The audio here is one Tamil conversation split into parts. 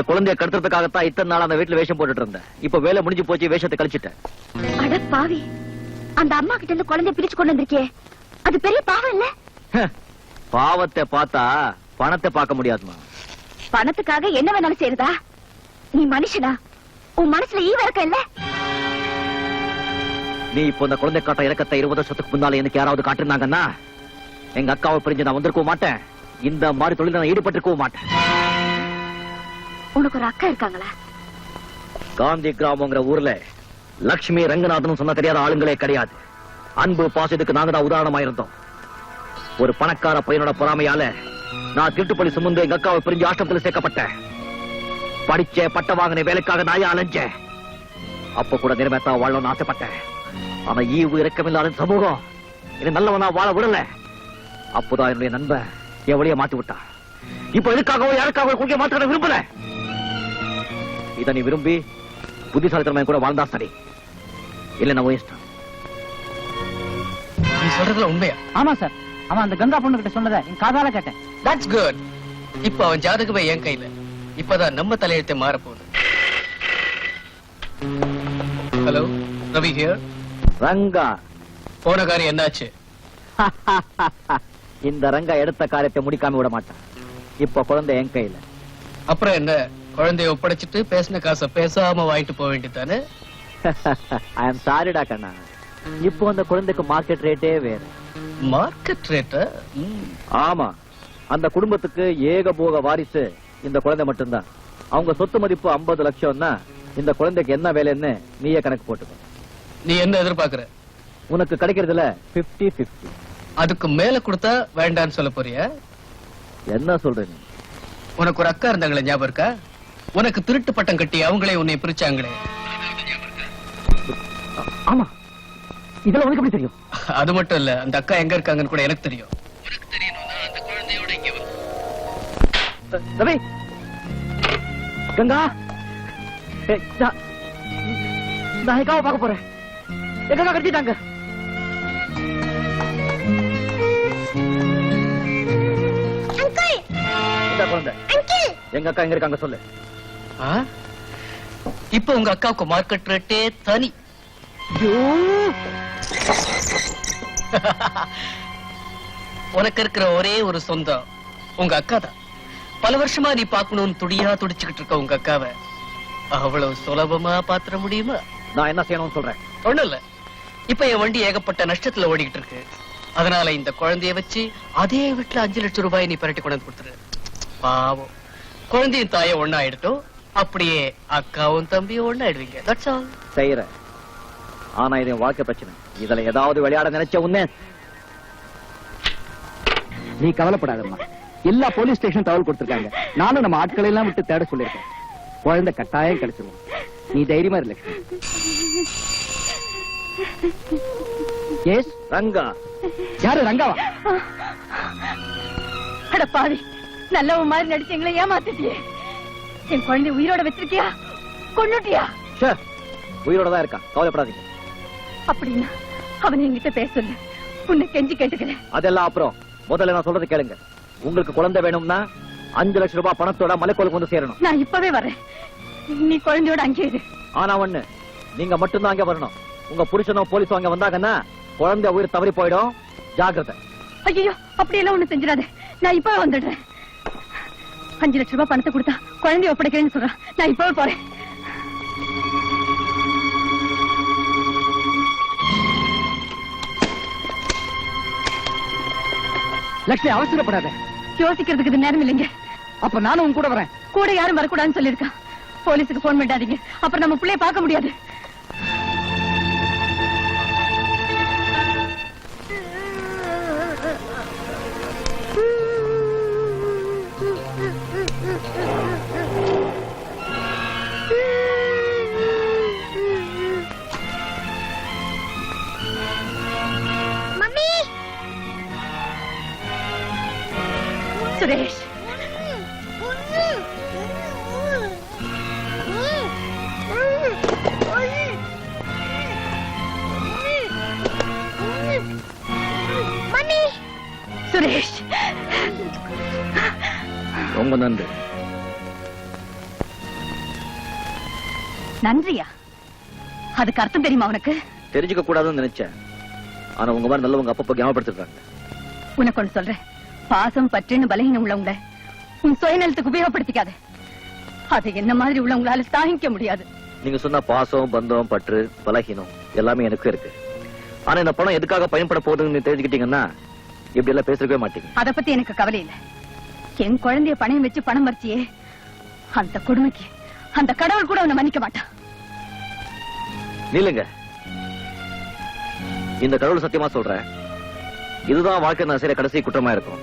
எங்க குழந்தைய கடத்துறதுக்காகத்தான் இத்தனை நாள் அந்த வீட்டுல வேஷம் போட்டுட்டு இருந்தேன். இப்ப வேலை முடிஞ்சு போச்சு, வேஷத்தை கழிச்சிட்டேன். அட பாவி, அந்த அம்மா கிட்ட இருந்து குழந்தைய பிரிச்சு கொண்டு வந்திருக்கே, அது பெரிய பாவம் இல்ல? பாவத்தை பார்த்தா பணத்தை பார்க்க முடியாதுமா. பணத்துக்காக என்ன வேணாலும் செய்யறதா? நீ மனுஷனா? உன் மனசுல ஈவரக்கம் இல்ல? நீ இப்போ இந்த குழந்தை காட்ட இறக்கத்தை 20 வருஷத்துக்கு முன்னால எனக்கு யாராவது காட்டிருந்தாங்கன்னா எங்க அக்காவை பிரிஞ்சு நான் வந்திருக்கவும் மாட்டேன், இந்த மாதிரி தொழில் நான் ஈடுபட்டிருக்கவும் மாட்டேன். உனக்கு ஒரு அக்கா இருக்காங்களா? காந்தி கிராமங்கிற ஊர்ல லட்சுமி ரங்கநாதன் சொன்ன தெரியாத ஆளுங்களே கிடையாது. அன்பு பாசத்துக்கு நாங்க தான் உதாரணமா இருந்தோம். ஒரு பணக்கார பையனோட பொறாமையால நான் திருட்டுப்பள்ளி சுமந்து எங்க அக்காவை பிரிஞ்சு ஆஷ்டத்துல சேர்க்கப்பட்டேன். படிச்ச பட்ட வாங்கின வேலைக்காக நாயா அலைஞ்சேன். அப்ப கூட நிறைவேற்றா வாழணும்னு ஆசைப்பட்டேன். ஆனா ஈவு இறக்கமில்லாத சமூகம் இது நல்லவனா வாழ விடல. அப்போதான் என்னுடைய நண்பன் என் வழியை மாத்தி விட்டா. இப்ப எதுக்காகவோ யாருக்காக கொள்கை மாற்ற விரும்பல. இதை நீ விரும்பி புத்திசாலித்தனமா கூட வாழ்ந்தா சரி, இல்ல நான் இஷ்டம். நீ சொல்றதுல உண்மையா? ஆமா சார், அவன் அந்த கங்கா பொண்ணு கிட்ட சொன்னதை என் காதால கேட்டேன். That's good. இப்ப அவன் ஜாதகமே என் கையில. இப்பதான் நம்ம தலையெழுத்தை மாற போகுது. Hello, Ravi here. ரங்கா, போன காரியம் என்னாச்சு? இந்த ரங்கா எடுத்த காரியத்தை முடிக்காம விட மாட்டான். இப்ப குழந்தை என் கையில. அப்புறம் என்ன, குழந்தைய ஒப்படைச்சிட்டு பேசின காசை பேசாம வாங்கிட்டு போக வேண்டியதானே? ஐ எம் சாரிடா கண்ணா, இப்போ அந்த குழந்தைக்கு மார்க்கெட் ரேட்டே வேற. மார்க்கெட் ரேட்டா? ஆமா, அந்த குடும்பத்துக்கு ஏகபோக வாரிசு இந்த குழந்தை மட்டும்தான். அவங்க சொத்து மதிப்பு 50 லட்சம்னா இந்த குழந்தைக்கு என்ன வேலைன்னு நீயே கணக்கு போட்டுக்கோ. நீ என்ன எதிர்பார்க்கற? உனக்கு கிடைக்கிறதுல 50-50. அதுக்கு மேல கொடுத்தா வேண்டான்னு சொல்ல போறியா? என்ன சொல்ற நீ? உனக்கு ஒரு அக்கா இருந்தாங்களே, ஞாபகம் இருக்கா? உனக்கு திருட்டு பட்டம் கட்டி அவங்களே உன்னை பிரிச்சாங்களே. ஆமா, இதெல்லாம் உனக்கு எப்படி தெரியும்? அது மட்டும் இல்ல, அந்த அக்கா எங்க இருக்காங்கன்னு கூட எனக்கு தெரியும். உனக்கு தெரியணும்னா அந்த குழந்தையோட இங்க வா. ரவி, கங்கா, நான் எங்காவை பார்க்க போறேன். எங்க கட்டிட்டாங்க. எங்க அக்கா எங்க இருக்காங்க சொல்லு. இப்ப உங்க அக்காவுக்கு மார்க்கெட் ரேட்டே தனி. உனக்கு இருக்கிற ஒரே ஒரு சொந்தம் உங்க அக்கா தான். பல வருஷமா நீ பாக்கணும்னு துடியா துடிச்சுக்கிட்டு இருக்க உங்க அக்காவை அவ்வளவு சுலபமா பாத்திர முடியுமா? நான் என்ன செய்யணும்னு சொல்றேன். ஒண்ணும் இல்ல, இப்ப என் வண்டி ஏகப்பட்ட நஷ்டத்துல ஓடிக்கிட்டு இருக்கு. அதனால இந்த குழந்தைய வச்சு அதே வீட்டுல 5 லட்சம் ரூபாய் நீ பரட்டி கொண்டு கொடுத்துரு. பாவம், குழந்தையும் தாய ஒண்ணாயிடுட்டும். அப்படியே அக்காவும் தம்பியும் ஒண்ணாயிடுவீங்க. That's all. செய்யறேன். ஆனா இது என் வாழ்க்கை பிரச்சனை. இதுல ஏதாவது விளையாட நினைச்ச உன்னே. நீ கவலைப்படாதம்மா, எல்லா போலீஸ் ஸ்டேஷன் தகவல் கொடுத்திருக்காங்க. நானும் நம்ம ஆட்களை எல்லாம் விட்டு தேட சொல்லிருக்கேன். குழந்தை கட்டாயம் கிடைச்சிருவோம். நீ தைரியமா இரு லட்சுமி. எஸ் ரங்கா. யாரு ரங்காவா? அட பாவி, நல்லவ மாதிரி நடிச்சு எங்களை ஏமாத்திட்டியே. என் குழந்தை உயிரோட வச்சிருக்கியா? கொன்னுட்டியா? உயிரோட தான் இருக்கான், கவலைப்படாதீங்க. அப்படின்னா அவன் என்கிட்ட பேச சொல்லு, உன்னை கெஞ்சி கேட்டுக்கிறேன். அதெல்லாம் அப்புறம், முதல்ல நான் சொல்றது கேளுங்க. உங்களுக்கு குழந்தை வேணும்னா 5 லட்சம் ரூபாய் பணத்தோட மலைக்கோளுக்கு வந்து சேரணும். நான் இப்பவே வரேன், நீ குழந்தையோட அங்கே இரு. ஆனா ஒண்ணு, நீங்க மட்டும்தான் அங்க வரணும். உங்க புருஷனோ போலீஸோ அங்க வந்தாங்கன்னா குழந்தை உயிர் தவறி போயிடும். ஜாக்கிரதை. ஐயோ, அப்படியெல்லாம் ஒண்ணு செஞ்சிடாத. நான் இப்பவே வந்துடுறேன். 5 லட்சம் ரூபாய் பணத்தை கொடுத்தா குழந்தைய ஒப்படைக்கிறேன்னு சொல்றான். நான் இப்பவே போறேன். லட்சுமி, அவசரப்படாத. யோசிக்கிறதுக்கு இது நேரம் இல்லைங்க. அப்ப நானும் உன் கூட வரேன். கூட யாரும் வரக்கூடாதுன்னு சொல்லிருக்கா. போலீஸுக்கு போன் பண்ணாதீங்க, அப்புறம் நம்ம பிள்ளைய பார்க்க முடியாது. சுரேஷ், சுரேஷ், ரொம்ப நன்றி. நன்றியா? அதுக்கு அர்த்தம் தெரியுமா உனக்கு? தெரிஞ்சுக்க கூடாதுன்னு நினைச்சேன். ஆனா உங்க மாதிரி நல்லவங்க அப்பப்ப ஞாபகப்படுத்திருக்காங்க. உனக்கு ஒண்ணு சொல்றேன், பாசம் பற்றுன்னு பலகீனம் உள்ளவங்கள உன் சுயநலத்துக்கு உபயோகப்படுத்திக்காத. அது என்ன மாதிரி உள்ளவங்களால தாங்கிக்க முடியாது. நீங்க சொன்ன பாசம், பந்தம், பற்று, பலகீனம் எல்லாமே எனக்கு இருக்கு. ஆனா இந்த பணம் எதுக்காக பயன்பட போகுதுன்னு தெரிஞ்சுக்கிட்டீங்கன்னா இப்படி எல்லாம் பேசிருக்கவே மாட்டீங்க. அத பத்தி எனக்கு கவலை இல்ல. என் குழந்தைய பணம் வச்சு பணம் பறிச்சியே, அந்த கொடுமைக்கு அந்த கடவுள் கூட உன்னை மன்னிக்க மாட்டான். நீலுங்க, இந்த கடவுள் சத்தியமா சொல்றேன், இதுதான் வாழ்க்கை நான் செய்யற கடைசி குற்றமா இருக்கும்.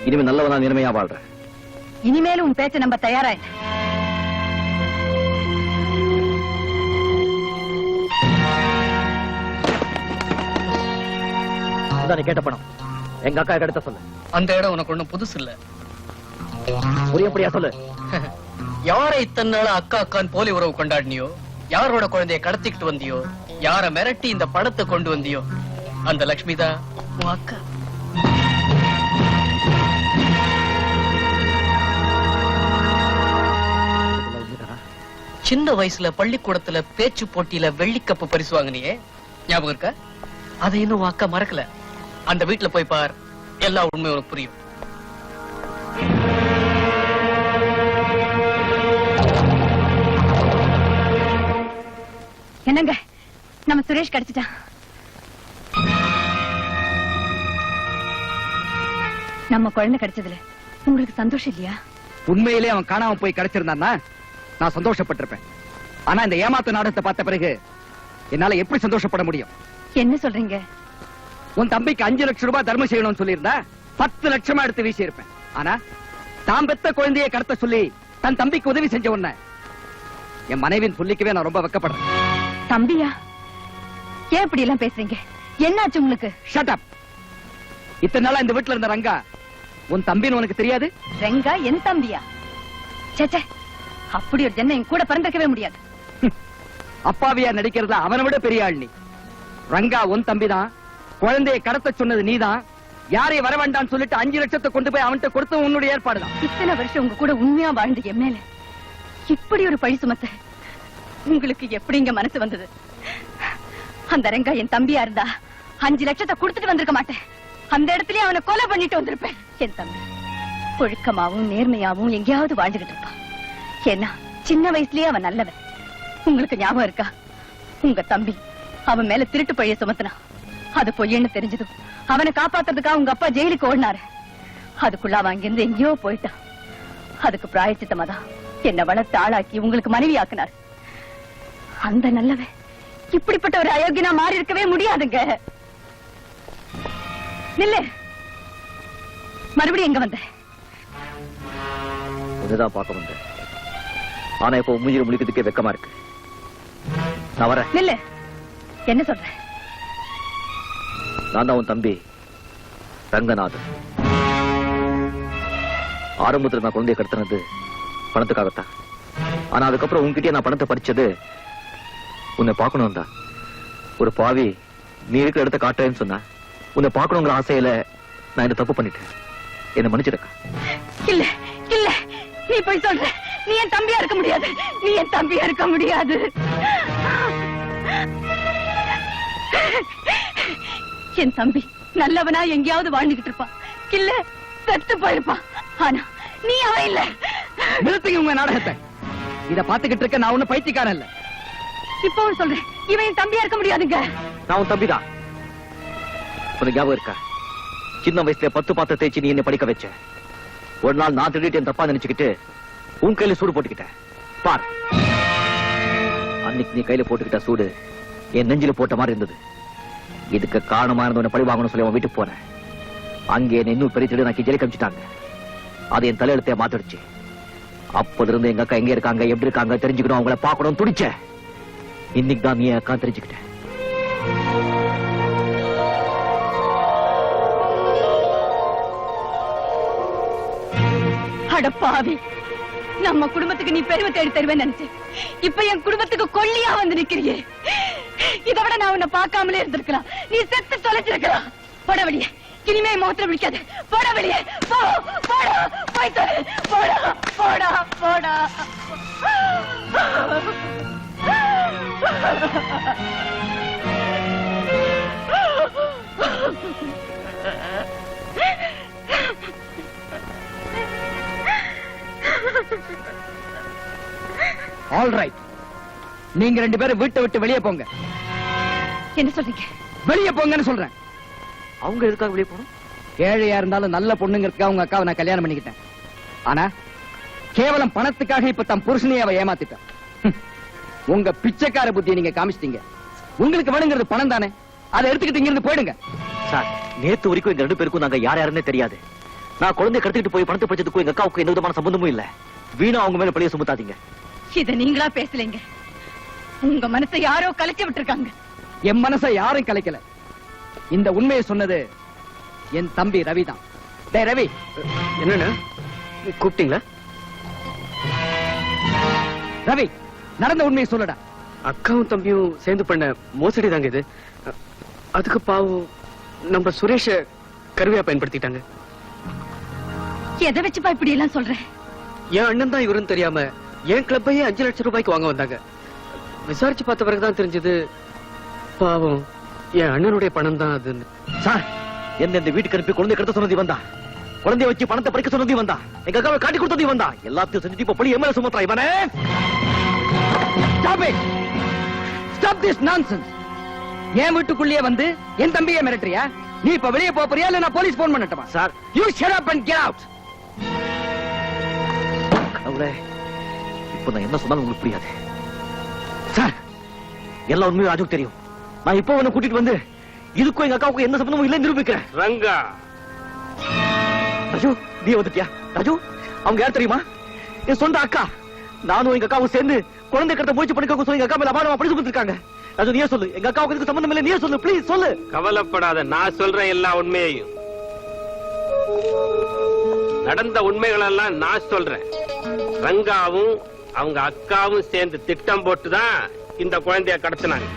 இனிமே நல்லவனா நேர்மையா வாழ்றேன். இனிமேலும் உன் பேச்ச நம்ப தயாரா இல்ல. நீ கேட்ட பணம் எங்க அக்கா எடுத்த சொல்லு. அந்த இடம் உனக்கு ஒண்ணும் புதுசு இல்ல. புரியப்படியா சொல்லு. யாரை இத்தனை நாள் அக்கா அக்கான்னு போலி உறவு கொண்டாடினியோ, யாரோட குழந்தைய கடத்திக்கிட்டு வந்தியோ, யார மிரட்டி இந்த பணத்தை கொண்டு வந்தியோ, அந்த லட்சுமி தான் உன் அக்கா. சின்ன வயசுல பள்ளிக்கூடத்துல பேச்சு போட்டியில வெள்ளிக்கப்பு பரிசு வாங்கினியே, ஞாபகம் இருக்கா? அதை இன்னும் உன் அக்கா மறக்கல. அந்த வீட்டுல போய் பார், எல்லா உண்மையும் உனக்கு புரியும். என்னங்க, நம்ம சுரேஷ் கிடைச்சிட்டான். நம்ம குழந்தை கிடைச்சதுல உங்களுக்கு சந்தோஷம் இல்லையா? உண்மையிலே அவன் காணாம போய் கிடைச்சிருந்தான்னா நான் சந்தோஷப்பட்டிருப்பேன். ஆனா இந்த ஏமாத்து நாடகத்தை பார்த்த பிறகு என்னால எப்படி சந்தோஷப்பட முடியும்? என்ன சொல்றீங்க? உன் தம்பிக்கு 5 லட்சம் ரூபாய் தர்மம் செய்யணும்னு சொல்லியிருந்தா 10 லட்சமா எடுத்து வீசி இருப்பேன். ஆனா தான் பெத்த குழந்தையை கடத்த சொல்லி தன் தம்பிக்கு உதவி செஞ்ச உன்னை என் மனைவின் சொல்லிக்கவே நான் ரொம்ப வெக்கப்படுறேன். தம்பியா? ஏன் இப்படி எல்லாம் பேசுறீங்க? என்னாச்சு உங்களுக்கு? Shut up. இத்தனை நாளா இந்த வீட்டுல இருந்த ரங்கா உன் தம்பின்னு உனக்கு தெரியாது? ரங்கா என் தம்பியா? சேச்சே, அப்படி ஒரு ஜென்மம் என் கூட பிறந்திருக்கவே முடியாது. அப்பாவியா நடிக்கிறதா அவனை விட பெரிய ஆள் நீ. ரங்கா உன் தம்பிதான். குழந்தையை கடத்த சொன்னது நீதான். யாரையும் வர வேண்டாம்னு சொல்லிட்டு 5 லட்சத்தை கொண்டு போய் அவன்கிட்ட கொடுத்து உன்னுடைய ஏற்பாடுதான். இத்தனை வருஷம் உங்க கூட உண்மையா வாழ்ந்து என் மேல இப்படி ஒரு பழி சுமத்த உங்களுக்கு எப்படிங்க மனசு வந்தது? அந்த ரங்கா என் தம்பியா இருந்தா 5 லட்சத்தை கொடுத்துட்டு வந்திருக்க மாட்டேன். அந்த இடத்துலயே அவனை கொலை பண்ணிட்டு வந்திருப்பேன். என் தம்பி ஒழுக்கமாவும் நேர்மையாவும் எங்கேயாவது வாழ்ந்துகிட்டு இருப்பான். ஏன்னா சின்ன வயசுலயே அவன் நல்லவன். உங்களுக்கு ஞாபகம் இருக்கா? உங்க தம்பி அவன் மேல திருட்டு பழிய சுமத்தினா. அது பொய்யன்னு தெரிஞ்சதும் அவனை காப்பாத்துறதுக்காக உங்க அப்பா ஜெயிலுக்கு ஓடினாரு. அதுக்குள்ள அவன் அங்கிருந்து எங்கேயோ போயிட்டான். அதுக்கு பிராயச்சித்தமா தான் என்னை வளர்த்து ஆளாக்கி உங்களுக்கு மனைவி ஆக்குனார். அந்த நல்லவன் இப்படிப்பட்ட ஒரு அயோக்கியனா மாறி இருக்கவே முடியாதுங்க. நில்லு. மறுபடியும் எங்க வந்த? உன்னதான் பார்க்க வந்தேன். ஆனா இப்போ மூஞ்சில முழிக்கிறதுக்கே வெக்கமா இருக்கு. நான் வரேன். நில்லு. என்ன சொல்ற? நான் தான் உன் தம்பி ரங்கநாதன். ஆரம்பத்துல நான் குழந்தைய கடத்தினது பணத்துக்காகத்தான். ஆனா அதுக்கப்புறம் உன்கிட்டயே நான் பணத்தை பறிச்சது உன்னை பார்க்கணும் தான். ஒரு பாவி நீ இருக்கிற இடத்த காட்டுறேன்னு சொன்னா உன்னை பார்க்கணுங்கிற ஆசையில நான் இந்த தப்பு பண்ணிட்டேன். என்ன மன்னிச்சிருக்க. இல்ல இல்ல, நீ போய் சொல்ற. நீ என் தம்பியா இருக்க முடியாது. நீ என் தம்பியா இருக்க முடியாது. என் தம்பி நல்லவனா எங்கேயாவது வாழ்ந்துகிட்டு இருப்பான். இல்ல செத்து போயிருப்பான். ஆனா நீ அவன் இல்ல. நிறுத்துங்க உங்க நாடகத்தை. இத பாத்துக்கிட்டு இருக்க நான் ஒண்ணு பைத்தியக்காரன் இல்ல. இப்பவும் சொல்றேன், இவன் என் தம்பியா இருக்க முடியாதுங்க. நான் உன் தம்பிதான். உனக்கு ஞாபகம் இருக்கா? சின்ன வயசுல 10 பாத்திரம் தேய்ச்சி நீ என்ன படிக்க வச்ச. ஒரு நாள் நான் திருடிட்டு என் தப்பா நினைச்சுக்கிட்டு உன் கையில சூடு போட்டுக்கிட்டேன். பார், அன்னைக்கு நீ கையில போட்டுக்கிட்ட சூடு என் நெஞ்சில போட்ட மாதிரி இருந்தது. இதுக்கு காரணமா இருந்தவன பழி வாங்கணும்னு சொல்லி அவன் வீட்டுக்கு போனேன். அங்கே என்ன இன்னும் பெரிய திருடி நான் ஜெயிலுக்கு அனுப்பிச்சிட்டாங்க. அது என் தலையெழுத்தைய மாத்திடுச்சு. அப்போது இருந்து எங்க அக்கா எங்க இருக்காங்க, எப்படி இருக்காங்க தெரிஞ்சுக்கணும், அவங்கள பார்க்கணும் துடிச்சேன். இன்னைக்கு தான் நீ அக்கா தெரிஞ்சுக்கிட்டேன். அடப்பாவி, நம்ம குடும்பத்துக்கு நீ பெருமை தேடி தருவேன்னு நினைச்சேன். இப்ப என் குடும்பத்துக்கு கொல்லியா வந்து நிக்கிறியே. இதை விட நான் உன்னை பார்க்காமலே இருந்திருக்கலாம். நீ செத்து தொலைச்சிருக்கலாம். போட வெளியே. இனிமே முகத்துல விழிக்காது. போட வெளியே. போ, போடா, போய் தொலை. போடா, போடா, போடா. ஆல் ரைட், நீங்க 2 பேரும் வீட்டை விட்டு வெளியே போங்க. என்ன சொல்றீங்க? வெளியே போங்கன்னு சொல்றேன். அவங்க எதுக்காக வெளியே போகணும்? ஏழையா இருந்தாலும் நல்ல பொண்ணுங்கிறதுக்காக உங்க அக்காவை நான் கல்யாணம் பண்ணிக்கிட்டேன். ஆனா கேவலம் பணத்துக்காக இப்ப தம் புருஷனையே அவ ஏமாத்திட்டான். உங்க பிச்சைக்கார புத்தியை நீங்க காமிச்சிட்டீங்க. உங்களுக்கு வேணுங்கிறது பணம் தானே, அதை எடுத்துக்கிட்டு இங்க இருந்து போயிடுங்க. சார், நேத்து வரைக்கும் எங்க 2 பேருக்கும் நாங்க யார் யாருன்னே தெரியாது. நான் குழந்தைய கடத்திட்டு போய் பணத்தை பறிச்சதுக்கும் எங்க அக்காவுக்கு எந்த விதமான சம்பந்தமும் இல்ல. வீணா அவங்க மேல பழிய சுமத்தாதீங்க. இத நீங்களா பேசலைங்க. உங்க மனசை யாரோ கலைச்சு விட்டுருக்காங்க. என் மனசை யாரும் கலைக்கல. இந்த உண்மையை சொன்னது என் தம்பி ரவி தான். டேய் ரவி, என்னண்ணா கூப்பிட்டீங்களா? ரவி, நடந்த உண்மையை சொல்லடா. அக்காவும் தம்பியும் சேர்ந்து பண்ண மோசடி தாங்க இது. அதுக்கு பாவம் நம்ம சுரேஷ கருவியா பயன்படுத்திட்டாங்க. எதை வச்சுப்பா இப்படி எல்லாம் சொல்றேன்? என் அண்ணன் தான் இவருன்னு தெரியாம என் கிளப்பையே 5 லட்சம் ரூபாய்க்கு வாங்க வந்தாங்க. விசாரிச்சு பார்த்த பிறகுதான் தெரிஞ்சது பாவம் என் அண்ணனுடைய பணம் தான் அதுன்னு. சார், என்ன இந்த வீட்டுக்கு அனுப்பி குழந்தை கடத்த சொன்னதி வந்தா, குழந்தைய வச்சு பணத்தை பறிக்க சொன்னதி வந்தா, எங்க அக்காவை காட்டி கொடுத்ததி வந்தா, எல்லாத்தையும் செஞ்சு இப்ப பழி எம்எல்ஏ சுமத்ரா இவனே. Stop it! Stop this nonsense! என் வீட்டுக்குள்ளேயே வந்து என் தம்பியை மிரட்டுறியா? நீ இப்ப வெளியே போறியா இல்ல நான் போலீஸ் போன் பண்ணட்டுமா? Sir, You shut up and get out! கடவுளே, இப்ப நான் என்ன சொன்னாலும் உங்களுக்கு புரியாது. சார், எல்லா உண்மையும் ராஜுக்கு தெரியும். நான் இப்போ உன்னை கூட்டிட்டு வந்து இதுக்கும் எங்க அக்காவுக்கும் எந்த சம்பந்தமும் இல்லை நிரூபிக்கிறேன். ரங்கா, ராஜு, நீ வந்துட்டியா? ராஜு, அவங்க யார் தெரியுமா? என் சொந்த அக்கா. நானும் எங்க அக்காவும் சேர்ந்து குழந்தை கடத்த முயற்சி பண்ணிக்க சொல்லி எங்க அக்கா மேல அபாரமா பழி சுமத்திருக்காங்க. ராஜு, நீயே சொல்லு, எங்க அக்காவுக்கு இதுக்கு சம்பந்தம் இல்லை, நீயே சொல்லு, ப்ளீஸ் சொல்லு. கவலைப்படாத, நான் சொல்றேன் எல்லா உண்மையையும். நடந்த உண்மைகள் எல்லாம் நான் சொல்றேன். ரங்காவும் அவங்க அக்காவும் சேர்ந்து திட்டம் போட்டுதான் இந்த குழந்தைய கடத்தினாங்க.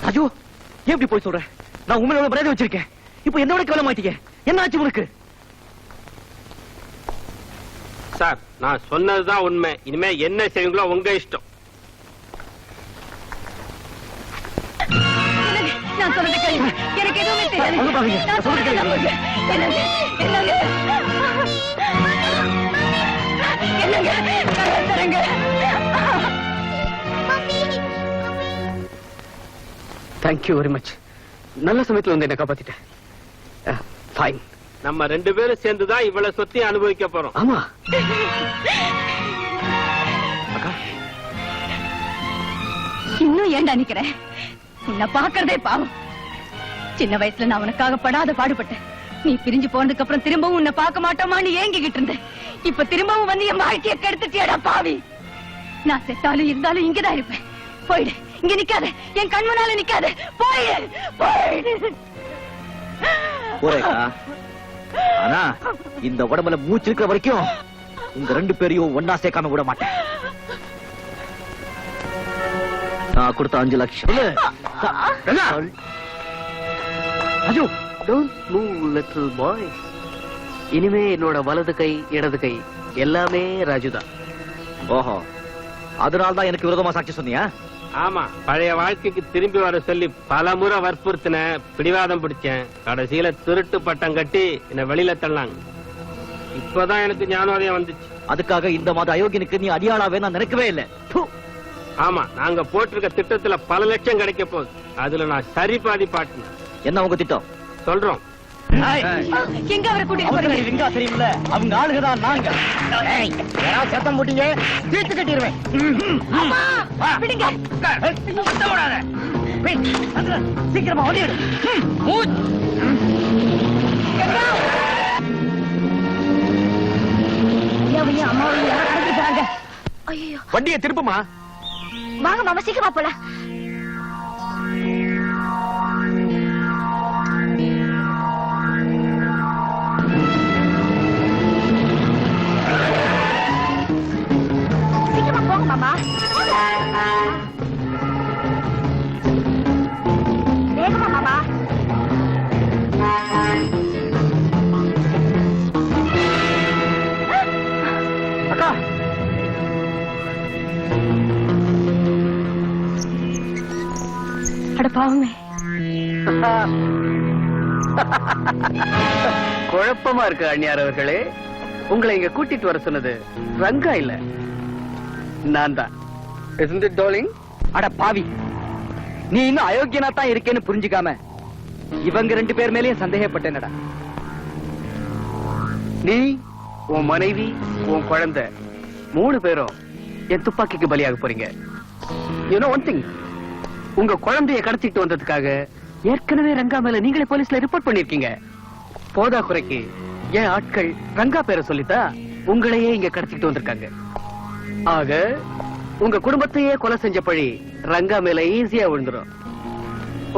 ராஜு, ஏன் இப்படி போய் சொல்ற? நான் உண்மையோட மரியாதை வச்சிருக்கேன். இப்போ என்னோட கவலை மாட்டீங்க. என்ன ஆச்சு உனக்கு? சார், நான் சொன்னதுதான் உண்மை. இனிமே என்ன செய்வீங்களோ உங்க இஷ்டம். நான் சொல்றது கேளுங்க. எனக்கு எதுவுமே தெரியாது. அங்க பாருங்க, நான் சொல்றது நம்புங்க. என்னங்க? தரங்க. Thank you very much. நல்ல சமயத்துல வந்து என்ன காப்பாத்திட்டேன். ஃபைன். நம்ம 2 பேரும் சேர்ந்துதான் இவ்வளவு சொத்தையும் அனுபவிக்க போறோம். ஆமா. இன்னும் ஏன்டா நிக்கிறேன்? உன்னை பாக்குறதே பாவம். சின்ன வயசுல நான் உனக்காக படாத பாடுபட்டேன். நீ பிரிஞ்சு போனதுக்கு அப்புறம் திரும்பவும் உன்னை பார்க்க மாட்டோமான்னு ஏங்கிக்கிட்டு இருந்தேன். இப்ப திரும்பவும் வந்து என் வாழ்க்கைய கெடுத்துட்டியடா பாவி. நான் செத்தாலும் இருந்தாலும் இங்கதான் இருப்பேன். போயிடு, இங்க நிக்காத, என் கண் முன்னால நிக்காத, போயிடு, போயிடு. போறேக்கா. ஆனா இந்த உடம்புல மூச்சு இருக்கிற வரைக்கும் உங்க 2 பேரையும் ஒன்னா சேர்க்காம விட மாட்டேன். நான் கொடுத்த 5 லட்சம். Raju, don't move little boy. இனிமே என்னோட வலது கை இடது கை எல்லாமே ராஜுதான். ஓஹோ, அதனால்தான் எனக்கு விரோதமா சாட்சி சொன்னியா? ஆமா, பழைய வாழ்க்கைக்கு திரும்பி வர சொல்லி பல முறை வற்புறுத்தின, பிடிவாதம் பிடிச்சேன். கடைசியில திருட்டு பட்டம் கட்டி என்ன வெளியில தள்ளாங்க. இப்பதான் எனக்கு ஞானோதயம் வந்துச்சு. அதுக்காக இந்த மாதிரி அயோக்கியனுக்கு நீ அடியாளாவே நான் நினைக்கவே இல்லை. ஆமா, நாங்க போட்டிருக்க திட்டத்துல பல லட்சம் கிடைக்க போகுது. அதுல நான் சரி பாதி பாட்டினேன். என்ன உங்க திட்டம்? சொல்றோம். எங்க அவரை கூட்டிட்டு போறீங்க? சரியில்லை, அவங்க ஆளுகதான் நாங்க. சத்தம் போட்டீங்க, தீர்த்து கட்டிடுவேன். விடுங்க. சீக்கிரமா ஓடிடு. அம்மாவையும் யாரும் அனுப்பிட்டாங்க. ஐயோ, வண்டியை திருப்புமா. வாங்க மாமா, சீக்கிரமா போலாம். சீக்கிரமா போங்க மாமா. வேகமா மாமா. அக்கா, அட பாவமே. குழப்பமா இருக்கு அண்ணியார் அவர்களே. உங்களை இங்க கூட்டிட்டு வர சொன்னது ரங்கா இல்ல, நான் தான். Isn't it, darling? அட பாவி, நீ இன்னும் அயோக்கியனா தான் இருக்கேன்னு புரிஞ்சுக்காம இவங்க 2 பேர் மேலயும் சந்தேகப்பட்டேனடா. நீ, உன் மனைவி, உன் குழந்தை 3 பேரும் என் துப்பாக்கிக்கு பலியாக போறீங்க. You know one thing, உங்க குழந்தைய கடத்திட்டு வந்ததுக்காக ஏற்கனவே ரங்கா மேல நீங்களே போலீஸ்ல ரிப்போர்ட் பண்ணிருக்கீங்க. போதா குறைக்கு என் ஆட்கள் ரங்கா பேரை சொல்லித்தா உங்களையே இங்க கடத்திட்டு வந்திருக்காங்க. ஆக உங்க குடும்பத்தையே கொலை செஞ்ச பழி ரங்கா மேல ஈஸியா விழுந்துரும்.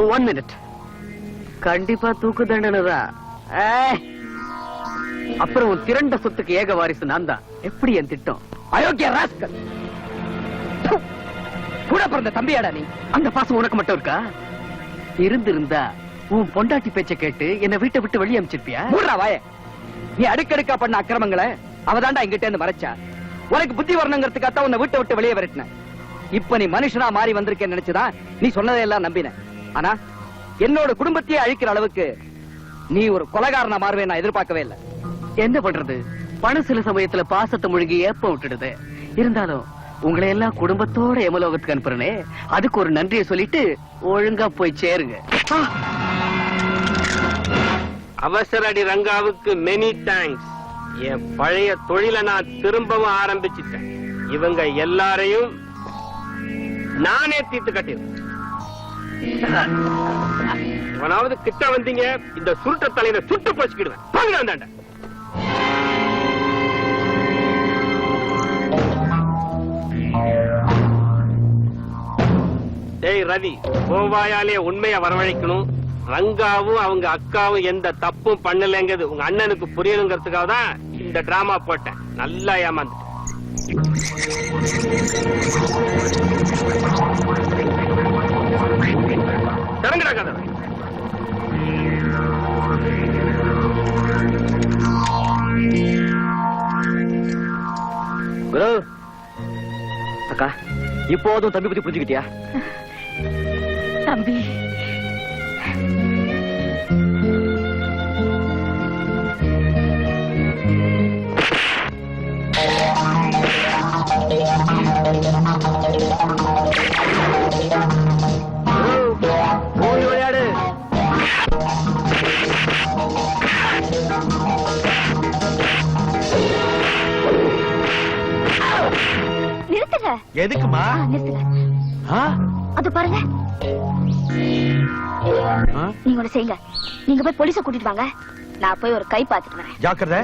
1 minute, கண்டிப்பா தூக்கு தண்டனை தான். அப்புறம் உன் திரண்ட சொத்துக்கு ஏக வாரிசு நான் தான். எப்படி என் திட்டம்? அயோக்கிய ராஸ்கல், கூட பிறந்த தம்பியாடா நீ. அந்த பாசம் உனக்கு மட்டும் இருக்கா? இருந்திருந்தா உன் பொண்டாட்டி பேச்ச கேட்டு என்ன வீட்டை விட்டு வெளியே அனுப்பிச்சிருப்பியா? மூடுறா வாய. நீ அடுக்கடுக்கா பண்ண அக்கிரமங்களை அவதாண்டா எங்கிட்ட இருந்து மறைச்சா. உனக்கு புத்தி வரணுங்கிறதுக்காக உன்னை வீட்டை விட்டு வெளியே விரட்டின. இப்ப நீ மனுஷனா மாறி வந்திருக்கேன்னு நினைச்சுதான் நீ சொன்னதையெல்லாம் நம்பின. ஆனா என்னோட குடும்பத்தையே அழிக்கிற அளவுக்கு நீ ஒரு கொலைகாரனா மாறுவே நான் எதிர்பார்க்கவே இல்லை. என்ன பண்றது, பணம் சில சமயத்துல பாசத்தை முழுகி ஏப்ப விட்டுடுது. இருந்தாலும் உங்களை எல்லாம் குடும்பத்தோட எமலோகத்துக்கு அனுப்புறனே, அதுக்கு ஒரு நன்றியை சொல்லிட்டு ஒழுங்கா போய் சேருங்க. அவசரடி ரங்காவுக்கு மெனி தேங்க்ஸ். என் பழைய தொழிலை நான் திரும்பவும் ஆரம்பிச்சிட்டேன். இவங்க எல்லாரையும் நானே தீர்த்து கட்டிடுறேன். இவனாவது கிட்ட வந்தீங்க, இந்த சுருட்ட தலையில சுட்டு போச்சுக்கிடுவேன். பாருங்க வந்தாண்ட. டேய் ரவி, கோவாயாலே உண்மையை வரவழைக்கணும். ரங்காவும் அவங்க அக்காவும் எந்த தப்பும் பண்ணலங்கிறது உங்க அண்ணனுக்கு புரியணுங்கிறதுக்காக தான் இந்த டிராமா போட்டேன். நல்லா ஏமாந்துட்டேன். தொடங்குடா கதை. குரு அக்கா, இப்போதும் தம்பி பத்தி புரிஞ்சுக்கிட்டியா? தம்பி, ஓடி விளையாடு. நிறுத்துங்க. எதுக்குமா? நிறுத்துங்க. ஆ? அது பாருங்க. நீங்க ஒண்ணு செய்யுங்க, நீங்க போய் போலீஸ கூட்டிட்டு வாங்க. நான் போய் ஒரு கை பார்த்துட்டு வரேன். ஜாக்கிரதை.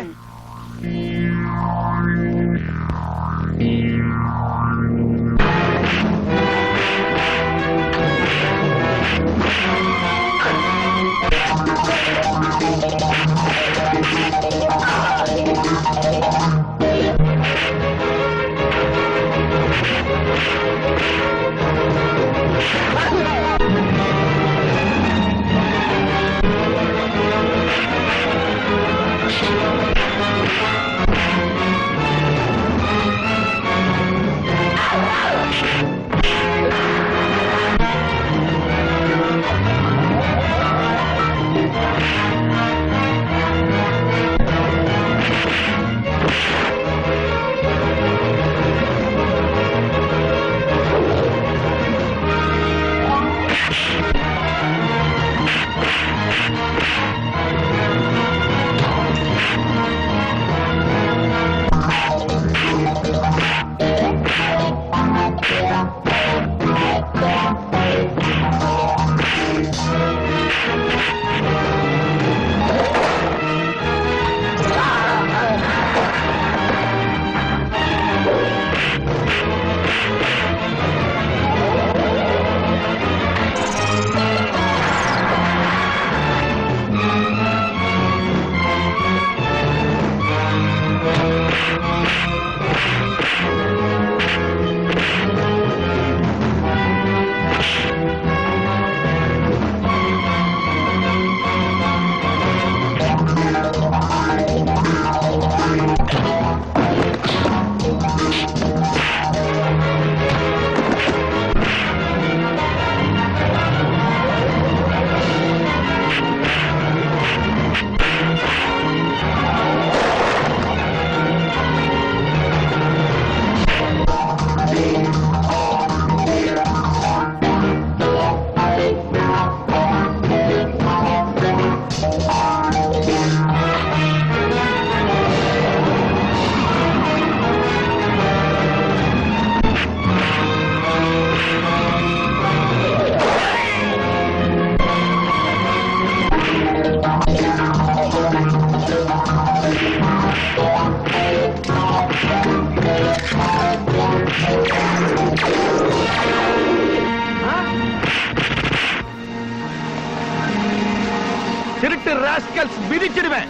போட்டு ராஸ்கல்ஸ் மிதிச்சிடுவேன்.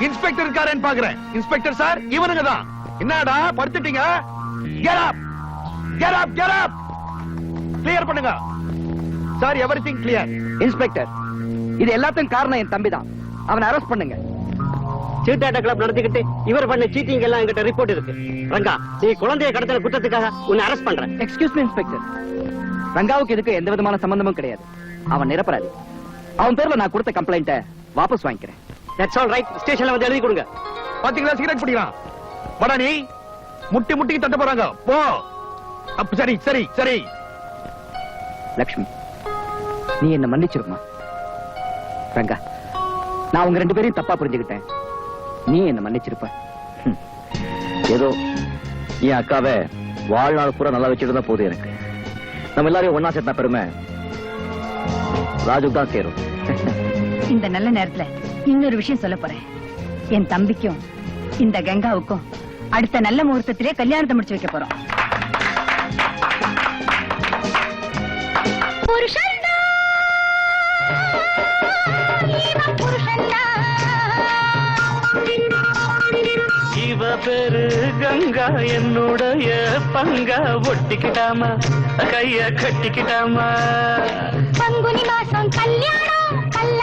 இன்ஸ்பெக்டர் இருக்காரேன்னு பாக்குறேன். இன்ஸ்பெக்டர் சார், இவனுங்க தான். என்னடா படுத்துட்டீங்க? Get up! Get up! Get up! Clear பண்ணுங்க சார். Everything clear. இன்ஸ்பெக்டர், இது எல்லாத்துக்கும் காரணம் என் தம்பி தான். அவனை அரெஸ்ட் பண்ணுங்க. சீட்டாட்ட கிளப் நடத்திக்கிட்டு இவர் பண்ண சீட்டிங் எல்லாம் என்கிட்ட ரிப்போர்ட் இருக்கு. ரங்கா, நீ குழந்தைய கடத்தல குற்றத்துக்காக உன்னை அரெஸ்ட் பண்றேன். எக்ஸ்கியூஸ் மீ இன்ஸ்பெக்டர், ரங்காவுக்கு இதுக்கு எந்த விதமான சம்பந்தமும் கிடையாது. அவன் நிரபராதி. அவன் பேர்ல நான் கொடுத்த கம்ப்ளைண்ட்டை வாபஸ் வாங்கிக்கிறேன். That's all right. ஸ்டேஷன்ல வந்து எழுதி கொடுங்க. பாத்தீங்களா சிகரெட் பிடிக்கிறான். வாடா நீ. முட்டி முட்டிக்கு தட்ட போறாங்க. போ. அப்ப சரி சரி சரி. லக்ஷ்மி, நீ என்ன மன்னிச்சிருமா? ரங்கா, நான் உங்க 2 பேரையும் தப்பா புரிஞ்சுக்கிட்டேன். நீ என்ன மன்னிச்சிருப்ப. ஏதோ என் அக்காவை வாழ்நாள் பூரா நல்லா வச்சுட்டு தான் போகுது எனக்கு. நம்ம எல்லாரையும் ஒன்னா சேர்த்தா பெருமை ராஜுக்கு தான் சேரும். இந்த நல்ல நேரத்துல இன்னொரு விஷயம் சொல்ல போறேன். என் தம்பிக்கும் இந்த கங்காவுக்கும் அடுத்த நல்ல முகூர்த்தத்திலே கல்யாணத்தை முடிச்சு வைக்க போறோம். இவ பேரு கங்கா, என்னுடைய பங்கா. ஒட்டிக்கிட்டாமா, கைய கட்டிக்கிட்டாமா. பங்குனி மாசம் கல்யாணம், கல்ல